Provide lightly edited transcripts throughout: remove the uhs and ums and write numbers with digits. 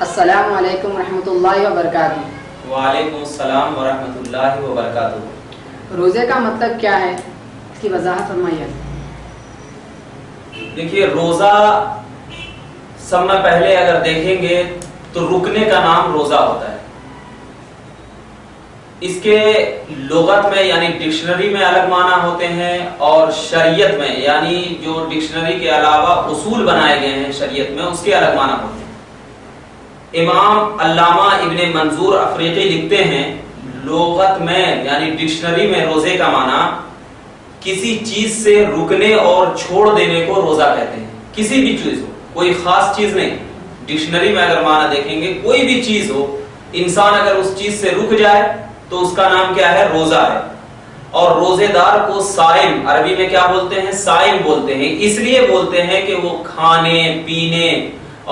السلام علیکم ورحمۃ اللہ وبرکاتہ۔ وعلیکم السلام ورحمۃ اللہ وبرکاتہ۔ روزے کا مطلب کیا ہے، اس کی وضاحت فرمائیے۔ دیکھیے، روزہ سب میں پہلے اگر دیکھیں گے تو رکنے کا نام روزہ ہوتا ہے۔ اس کے لغت میں یعنی ڈکشنری میں الگ معنی ہوتے ہیں، اور شریعت میں یعنی جو ڈکشنری کے علاوہ اصول بنائے گئے ہیں شریعت میں، اس کے الگ معنی ہوتے ہیں۔ امام علامہ ابن منظور افریقی لکھتے ہیں، لغت میں یعنی ڈکشنری میں روزے کا معنی کسی چیز سے رکنے اور چھوڑ دینے کو روزہ کہتے ہیں۔ کسی بھی چیز ہو، کوئی خاص چیز نہیں، ڈکشنری میں اگر معنی دیکھیں گے کوئی بھی چیز ہو، انسان اگر اس چیز سے رک جائے تو اس کا نام کیا ہے؟ روزہ ہے۔ اور روزے دار کو صائم عربی میں کیا بولتے ہیں؟ صائم بولتے ہیں۔ اس لیے بولتے ہیں کہ وہ کھانے پینے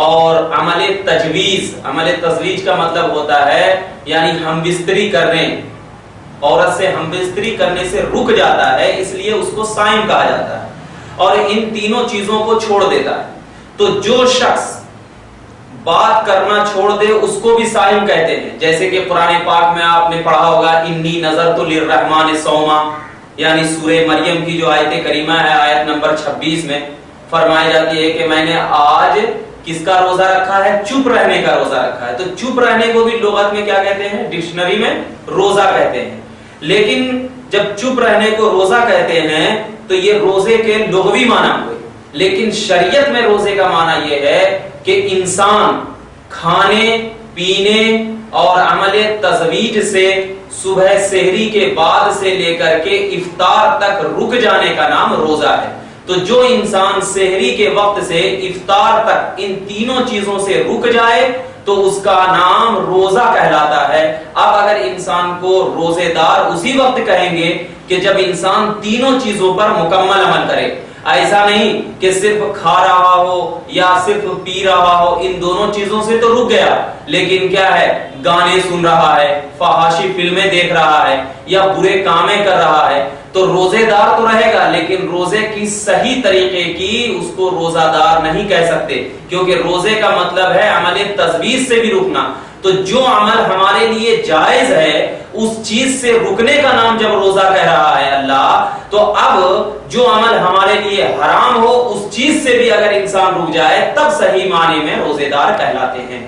اور عمل تزویج کا مطلب ہوتا ہے یعنی ہم بستری کرنے، عورت سے ہم بستری کرنے سے رک جاتا ہے، اس لیے اس کو صائم کہا جاتا ہے، اور ان تینوں چیزوں کو چھوڑ دیتا ہے۔ تو جو شخص بات کرنا چھوڑ دے اس کو بھی صائم کہتے ہیں، جیسے کہ قرآن پاک میں آپ نے پڑھا ہوگا انی نذرت للرحمن صوما، یعنی سورہ مریم کی جو آیت کریمہ ہے، آیت نمبر 26 میں فرمائی جاتی ہے کہ میں نے آج کس کا روزہ رکھا ہے؟ چپ رہنے کا روزہ رکھا ہے۔ تو چپ رہنے کو بھی لغت میں کیا کہتے ہیں؟ ڈکشنری میں روزہ کہتے ہیں۔ لیکن جب چپ رہنے کو روزہ کہتے ہیں تو یہ روزے کے لغوی معنی ہوئے، لیکن شریعت میں روزے کا معنی یہ ہے کہ انسان کھانے پینے اور عمل تزویج سے صبح سحری کے بعد سے لے کر کے افطار تک رک جانے کا نام روزہ ہے۔ تو جو انسان سحری کے وقت سے افطار تک ان تینوں چیزوں سے رک جائے تو اس کا نام روزہ کہلاتا ہے۔ اب اگر انسان کو روزے دار اسی وقت کہیں گے کہ جب انسان تینوں چیزوں پر مکمل عمل کرے، ایسا نہیں کہ صرف کھا رہا ہو یا صرف پی رہا ہو، ان دونوں چیزوں سے تو رک گیا، لیکن کیا ہے؟ گانے سن رہا ہے، فحاشی فلمیں دیکھ رہا ہے یا برے کامیں کر رہا ہے، تو روزے دار تو رہے گا، لیکن روزے کی صحیح طریقے کی اس کو روزہ دار نہیں کہہ سکتے، کیونکہ روزے کا مطلب ہے عمل تجویز سے بھی رکنا۔ تو جو عمل ہمارے لیے جائز ہے اس چیز سے رکنے کا نام جب روزہ کہہ رہا ہے اللہ، تو اب جو عمل ہمارے لیے حرام ہو اس چیز سے بھی اگر انسان رک جائے تب صحیح معنی میں روزے دار کہلاتے ہیں۔